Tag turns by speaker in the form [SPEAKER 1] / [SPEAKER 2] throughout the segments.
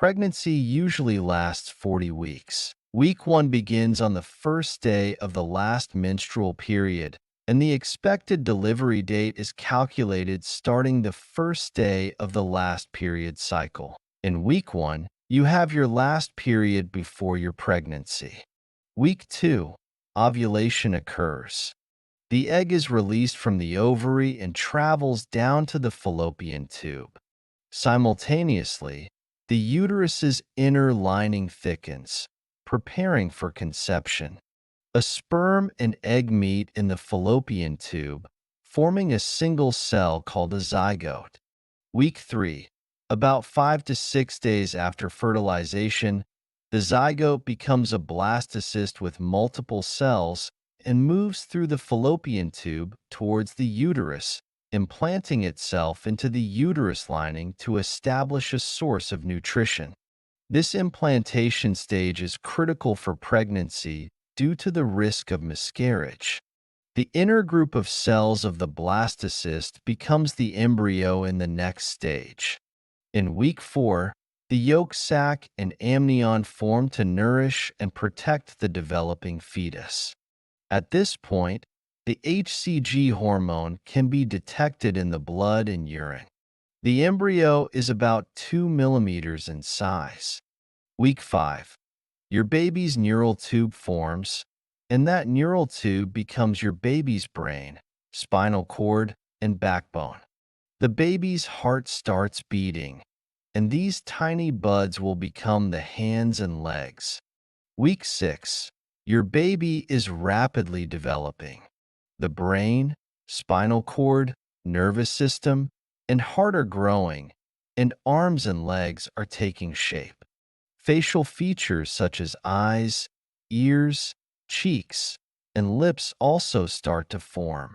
[SPEAKER 1] Pregnancy usually lasts 40 weeks. Week 1 begins on the first day of the last menstrual period, and the expected delivery date is calculated starting the first day of the last period cycle. In week 1, you have your last period before your pregnancy. Week 2, ovulation occurs. The egg is released from the ovary and travels down to the fallopian tube. Simultaneously, the uterus's inner lining thickens, preparing for conception. A sperm and egg meet in the fallopian tube, forming a single cell called a zygote. Week 3, about 5 to 6 days after fertilization, the zygote becomes a blastocyst with multiple cells and moves through the fallopian tube towards the uterus, implanting itself into the uterus lining to establish a source of nutrition. This implantation stage is critical for pregnancy due to the risk of miscarriage. The inner group of cells of the blastocyst becomes the embryo in the next stage. In week 4, the yolk sac and amnion form to nourish and protect the developing fetus. At this point, the HCG hormone can be detected in the blood and urine. The embryo is about 2 millimeters in size. Week 5. Your baby's neural tube forms, and that neural tube becomes your baby's brain, spinal cord, and backbone. The baby's heart starts beating, and these tiny buds will become the hands and legs. Week 6. Your baby is rapidly developing. The brain, spinal cord, nervous system, and heart are growing, and arms and legs are taking shape. Facial features such as eyes, ears, cheeks, and lips also start to form.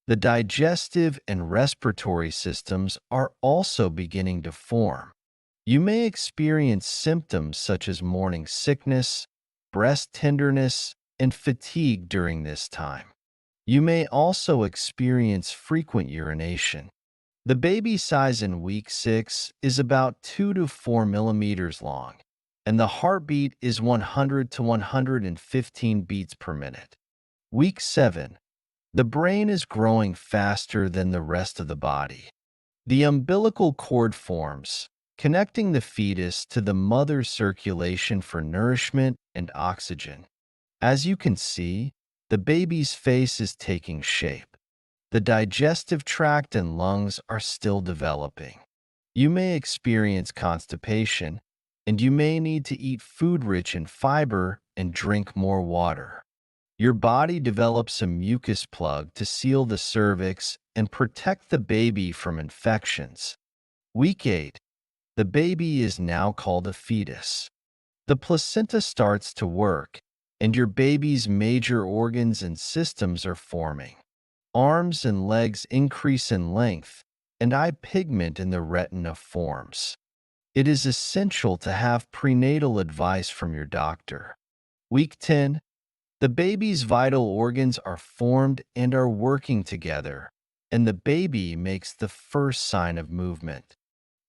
[SPEAKER 1] The digestive and respiratory systems are also beginning to form. You may experience symptoms such as morning sickness, breast tenderness, and fatigue during this time. You may also experience frequent urination. The baby size in week 6 is about 2 to 4 millimeters long, and the heartbeat is 100 to 115 beats per minute. Week 7. The brain is growing faster than the rest of the body. The umbilical cord forms, connecting the fetus to the mother's circulation for nourishment and oxygen. As you can see, the baby's face is taking shape. The digestive tract and lungs are still developing. You may experience constipation, and you may need to eat food rich in fiber and drink more water. Your body develops a mucus plug to seal the cervix and protect the baby from infections. Week 8. The baby is now called a fetus. The placenta starts to work, and your baby's major organs and systems are forming. Arms and legs increase in length, and eye pigment in the retina forms. It is essential to have prenatal advice from your doctor. Week 10. The baby's vital organs are formed and are working together, and the baby makes the first sign of movement.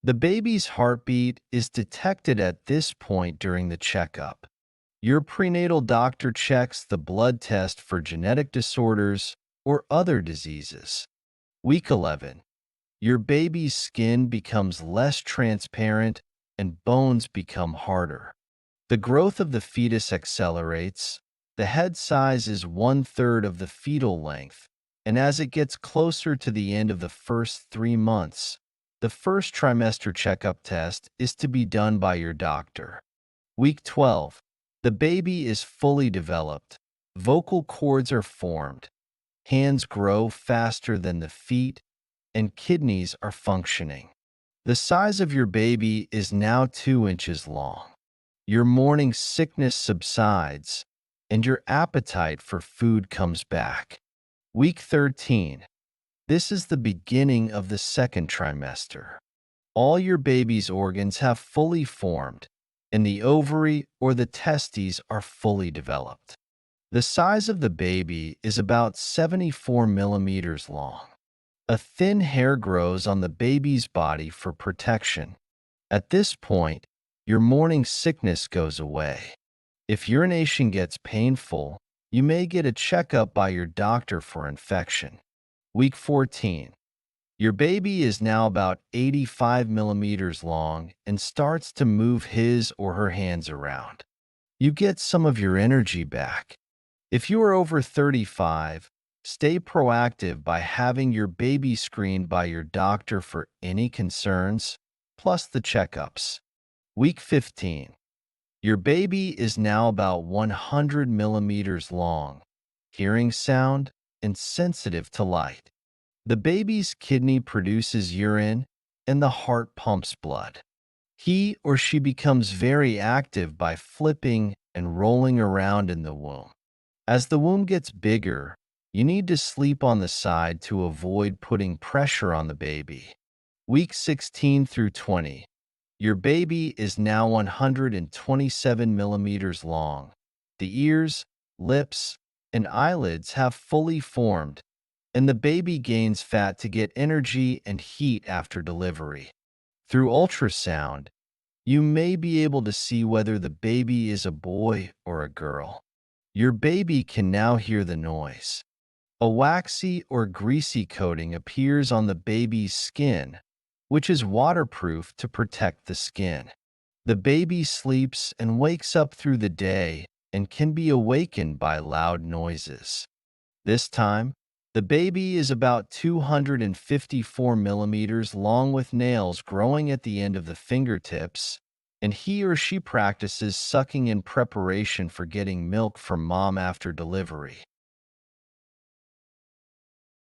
[SPEAKER 1] The baby's heartbeat is detected at this point during the checkup. Your prenatal doctor checks the blood test for genetic disorders or other diseases. Week 11. Your baby's skin becomes less transparent and bones become harder. The growth of the fetus accelerates. The head size is 1/3 of the fetal length, and as it gets closer to the end of the first 3 months, the first trimester checkup test is to be done by your doctor. Week 12. The baby is fully developed. Vocal cords are formed. Hands grow faster than the feet, and kidneys are functioning. The size of your baby is now 2 inches long. Your morning sickness subsides, and your appetite for food comes back. Week 13. This is the beginning of the second trimester. All your baby's organs have fully formed, and the ovary or the testes are fully developed. The size of the baby is about 74 millimeters long. A thin hair grows on the baby's body for protection. At this point, Your morning sickness goes away. If urination gets painful, you may get a checkup by your doctor for infection. Week 14. Your baby is now about 85 millimeters long and starts to move his or her hands around. You get some of your energy back. If you are over 35, stay proactive by having your baby screened by your doctor for any concerns, plus the checkups. Week 15. Your baby is now about 100 millimeters long, hearing sound, and sensitive to light. The baby's kidney produces urine and the heart pumps blood. He or she becomes very active by flipping and rolling around in the womb. As the womb gets bigger, you need to sleep on the side to avoid putting pressure on the baby. Week 16 through 20. Your baby is now 127 millimeters long. The ears, lips, and eyelids have fully formed, and the baby gains fat to get energy and heat after delivery. Through ultrasound, you may be able to see whether the baby is a boy or a girl. Your baby can now hear the noise. A waxy or greasy coating appears on the baby's skin, which is waterproof to protect the skin. The baby sleeps and wakes up through the day and can be awakened by loud noises. This time, the baby is about 254 millimeters long with nails growing at the end of the fingertips, and he or she practices sucking in preparation for getting milk from mom after delivery.